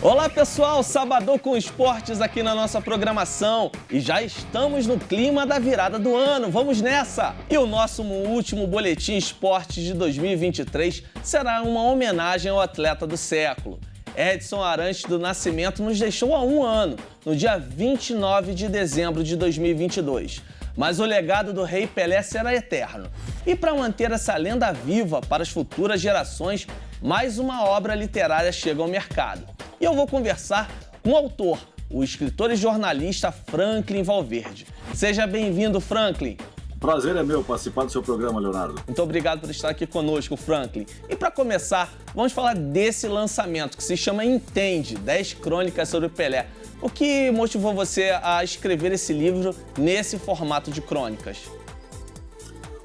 Olá pessoal, Sabadão com Esportes aqui na nossa programação e já estamos no clima da virada do ano, vamos nessa! E o nosso último Boletim Esportes de 2023 será uma homenagem ao atleta do século. Edson Arantes do Nascimento nos deixou há um ano, no dia 29 de dezembro de 2022. Mas o legado do Rei Pelé será eterno. E para manter essa lenda viva para as futuras gerações, mais uma obra literária chega ao mercado. E eu vou conversar com o autor, o escritor e jornalista Franklin Valverde. Seja bem-vindo, Franklin. Prazer é meu participar do seu programa, Leonardo. Muito obrigado por estar aqui conosco, Franklin. E para começar, vamos falar desse lançamento que se chama Entende, 10 crônicas sobre o Pelé. O que motivou você a escrever esse livro nesse formato de crônicas?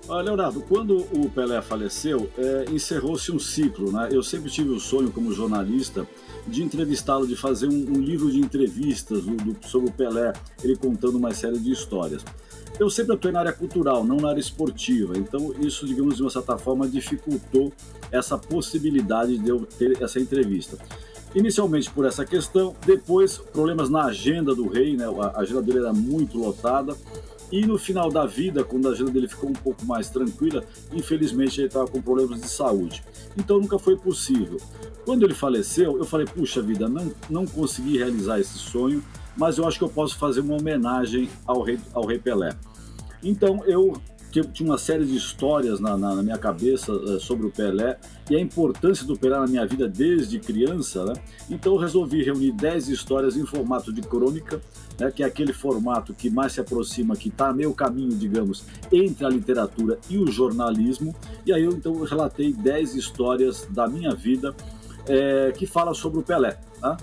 Leonardo, quando o Pelé faleceu, encerrou-se um ciclo, né? Eu sempre tive o sonho como jornalista de entrevistá-lo, de fazer um livro de entrevistas sobre o Pelé, ele contando uma série de histórias. Eu sempre atuei na área cultural, não na área esportiva, então isso, digamos, de uma certa forma, dificultou essa possibilidade de eu ter essa entrevista. Inicialmente por essa questão, depois problemas na agenda do rei, né? A agenda dele era muito lotada, e no final da vida, quando a agenda dele ficou um pouco mais tranquila, infelizmente ele estava com problemas de saúde. Então nunca foi possível. Quando ele faleceu, eu falei, puxa vida, não consegui realizar esse sonho, mas eu acho que eu posso fazer uma homenagem ao rei Pelé. Então eu tinha uma série de histórias na minha cabeça sobre o Pelé e a importância do Pelé na minha vida desde criança, né? Então eu resolvi reunir 10 histórias em formato de crônica, né? Que é aquele formato que mais se aproxima, que está a meio caminho, digamos, entre a literatura e o jornalismo. E aí eu relatei 10 histórias da minha vida que fala sobre o Pelé, tá?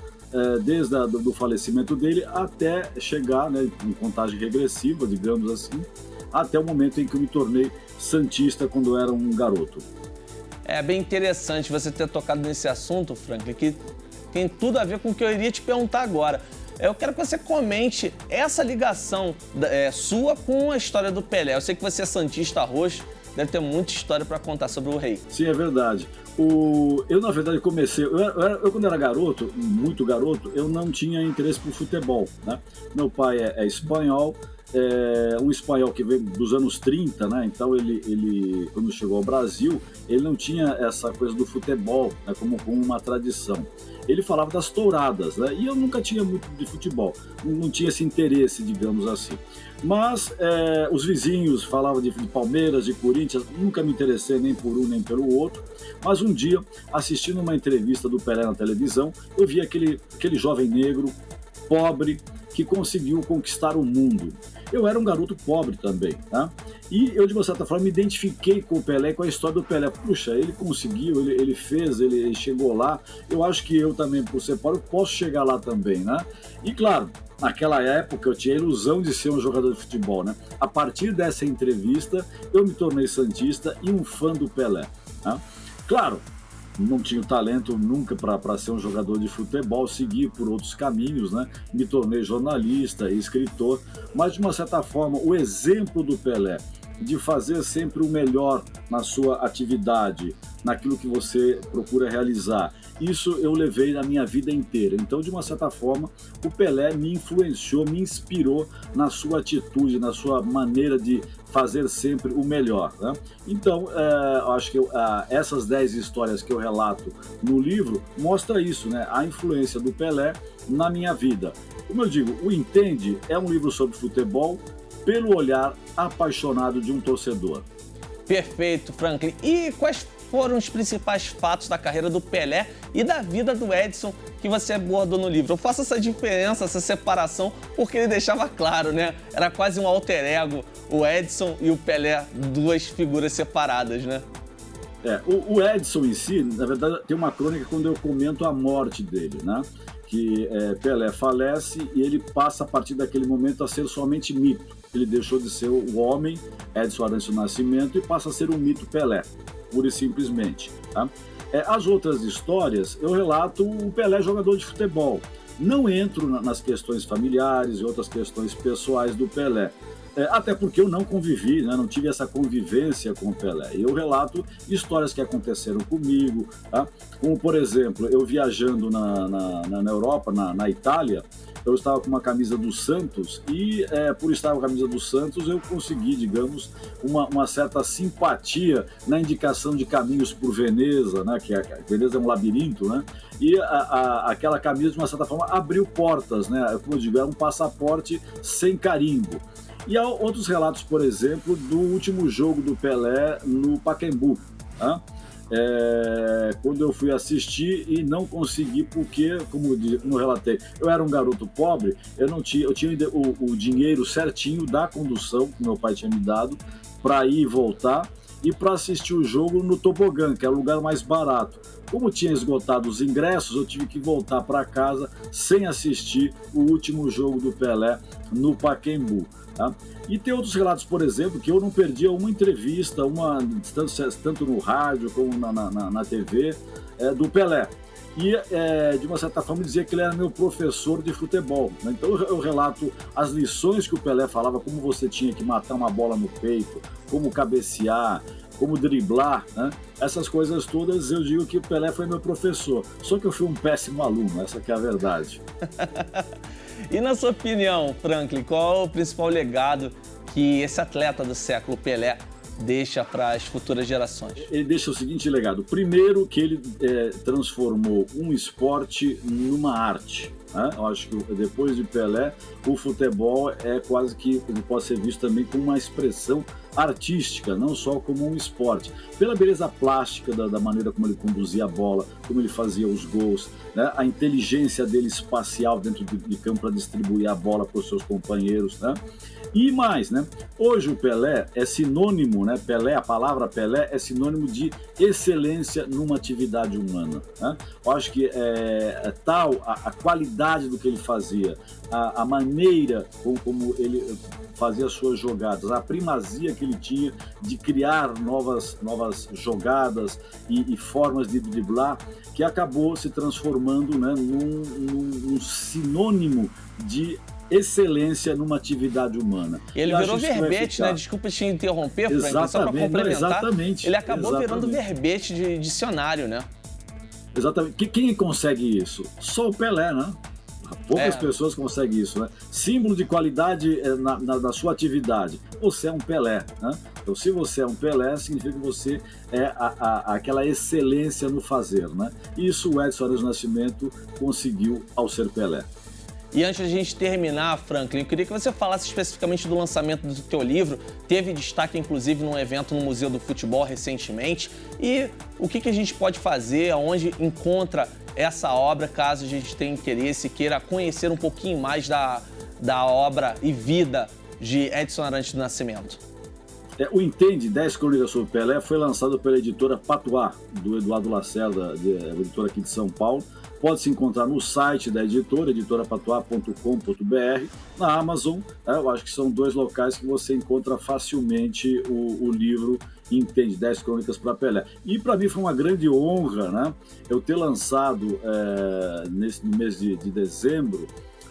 Desde do falecimento dele até chegar, né, em contagem regressiva, digamos assim, até o momento em que eu me tornei santista quando eu era um garoto. É bem interessante você ter tocado nesse assunto, Franklin, que tem tudo a ver com o que eu iria te perguntar agora. Eu quero que você comente essa ligação sua com a história do Pelé. Eu sei que você é santista roxo, deve ter muita história para contar sobre o rei. Sim, é verdade. Eu, na verdade, comecei... Eu, quando era garoto, muito garoto, eu não tinha interesse por futebol, né? Meu pai é espanhol, um espanhol que veio dos anos 30, né? Então ele quando chegou ao Brasil, ele não tinha essa coisa do futebol, né, como uma tradição. Ele falava das touradas, né? E eu nunca tinha muito de futebol, não tinha esse interesse, digamos assim. Mas os vizinhos falavam de Palmeiras, de Corinthians, nunca me interessei nem por um nem pelo outro. Mas um dia, assistindo uma entrevista do Pelé na televisão, eu vi aquele jovem negro, pobre, que conseguiu conquistar o mundo. Eu era um garoto pobre também, tá? E eu, de uma certa forma, me identifiquei com o Pelé, com a história do Pelé. Puxa, ele conseguiu, ele fez, ele chegou lá. Eu acho que eu também, por ser pobre, posso chegar lá também, né? E claro, naquela época eu tinha a ilusão de ser um jogador de futebol, né? A partir dessa entrevista, eu me tornei santista e um fã do Pelé, né? Claro, não tinha o talento nunca para ser um jogador de futebol, segui por outros caminhos, né? Me tornei jornalista e escritor, mas de uma certa forma o exemplo do Pelé de fazer sempre o melhor na sua atividade, naquilo que você procura realizar, isso eu levei na minha vida inteira. Então, de uma certa forma, o Pelé me influenciou, me inspirou na sua atitude, na sua maneira de fazer sempre o melhor, né? Então, acho que essas 10 histórias que eu relato no livro mostra isso, né? A influência do Pelé na minha vida. Como eu digo, o Entende é um livro sobre futebol pelo olhar apaixonado de um torcedor. Perfeito, Franklin. E quais foram os principais fatos da carreira do Pelé e da vida do Edson que você abordou no livro? Eu faço essa diferença, essa separação, porque ele deixava claro, né? Era quase um alter ego, o Edson e o Pelé, duas figuras separadas, né? O Edson em si, na verdade, tem uma crônica quando eu comento a morte dele, né? Que Pelé falece e ele passa a partir daquele momento a ser somente mito. Ele deixou de ser o homem, Edson Arantes do Nascimento, e passa a ser o mito Pelé, pura e simplesmente, tá? As outras histórias, eu relato o Pelé jogador de futebol. Não entro nas questões familiares e outras questões pessoais do Pelé. Até porque eu não convivi, né? Não tive essa convivência com o Pelé. Eu relato histórias que aconteceram comigo, tá? Como, por exemplo, eu viajando na Europa, na Itália, eu estava com uma camisa do Santos e, por estar com a camisa do Santos, eu consegui, digamos, uma certa simpatia na indicação de caminhos por Veneza, né? Que Veneza é um labirinto, né? E aquela camisa, de uma certa forma, abriu portas, né? Como eu digo, era um passaporte sem carimbo. E há outros relatos, por exemplo, do último jogo do Pelé no Pacaembu, né? Quando eu fui assistir e não consegui porque, como eu relatei, eu era um garoto pobre, eu tinha o dinheiro certinho da condução que meu pai tinha me dado para ir e voltar e para assistir o jogo no tobogã, que era o lugar mais barato. Como tinha esgotado os ingressos, eu tive que voltar para casa sem assistir o último jogo do Pelé no Pacaembu. Tá? E tem outros relatos, por exemplo, que eu não perdia uma entrevista, tanto no rádio como na TV, do Pelé. E, de uma certa forma, dizia que ele era meu professor de futebol, né? Então eu relato as lições que o Pelé falava, como você tinha que matar uma bola no peito, como cabecear, como driblar, né? Essas coisas todas eu digo que o Pelé foi meu professor. Só que eu fui um péssimo aluno, essa que é a verdade. E na sua opinião, Franklin, qual é o principal legado que esse atleta do século, Pelé, deixa para as futuras gerações? Ele deixa o seguinte legado. Primeiro, que ele transformou um esporte numa arte. Né? Eu acho que depois de Pelé, o futebol quase que ele pode ser visto também como uma expressão artística, não só como um esporte. Pela beleza plástica da maneira como ele conduzia a bola, como ele fazia os gols, né? A inteligência dele espacial dentro de campo para distribuir a bola para os seus companheiros, né? E mais, né? Hoje o Pelé é sinônimo, né? A palavra Pelé é sinônimo de excelência numa atividade humana, né? Eu acho que tal a qualidade do que ele fazia, a maneira como ele fazia as suas jogadas, a primazia que ele tinha de criar novas jogadas e formas de driblar, que acabou se transformando, né, num sinônimo de excelência numa atividade humana. Ele virou verbete, né? Desculpa te interromper, Franklin, só para complementar. Exatamente. Ele acabou virando verbete de dicionário, né? Exatamente. Quem consegue isso? Só o Pelé, né? Poucas pessoas conseguem isso, né? Símbolo de qualidade na sua atividade. Você é um Pelé, né? Então, se você é um Pelé, significa que você é aquela excelência no fazer, né? E isso o Edson Arantes do Nascimento conseguiu ao ser Pelé. E antes de a gente terminar, Franklin, eu queria que você falasse especificamente do lançamento do teu livro. Teve destaque, inclusive, num evento no Museu do Futebol recentemente. E o que a gente pode fazer, aonde encontra essa obra, caso a gente tenha interesse e queira conhecer um pouquinho mais da obra e vida de Edson Arantes do Nascimento. O Entende 10 Crônicas sobre Pelé foi lançado pela editora Patois, do Eduardo Lacerda, editora aqui de São Paulo. Pode se encontrar no site da editora, editorapatois.com.br, na Amazon. Eu acho que são 2 locais que você encontra facilmente o livro Entende 10 Crônicas para Pelé. E para mim foi uma grande honra, né, eu ter lançado no mês de dezembro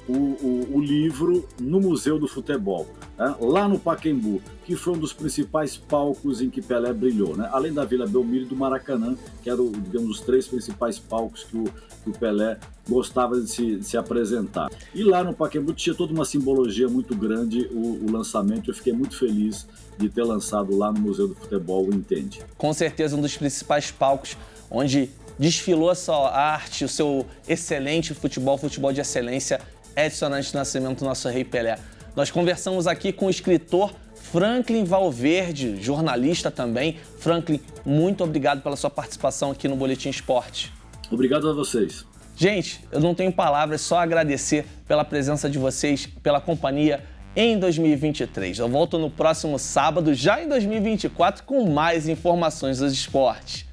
o livro no Museu do Futebol, né, lá no Pacaembu, que foi um dos principais palcos em que Pelé brilhou, né, além da Vila Belmiro e do Maracanã, que eram, digamos, os 3 principais palcos que o Pelé gostava de se apresentar. E lá no Pacaembu tinha toda uma simbologia muito grande o lançamento. Eu fiquei muito feliz de ter lançado lá no Museu do Futebol o Entende. Com certeza um dos principais palcos onde desfilou a sua arte, o seu excelente futebol de excelência, Edson Arantes do Nascimento, nosso rei Pelé. Nós conversamos aqui com o escritor Franklin Valverde, jornalista também. Franklin, muito obrigado pela sua participação aqui no Boletim Esporte. Obrigado a vocês. Gente, eu não tenho palavras, só agradecer pela presença de vocês, pela companhia em 2023. Eu volto no próximo sábado, já em 2024, com mais informações dos esportes.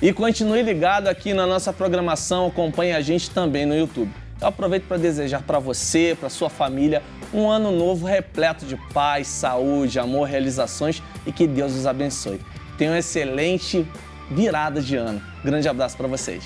E continue ligado aqui na nossa programação, acompanhe a gente também no YouTube. Eu aproveito para desejar para você, para sua família, um ano novo repleto de paz, saúde, amor, realizações e que Deus os abençoe. Tenha uma excelente virada de ano. Grande abraço para vocês.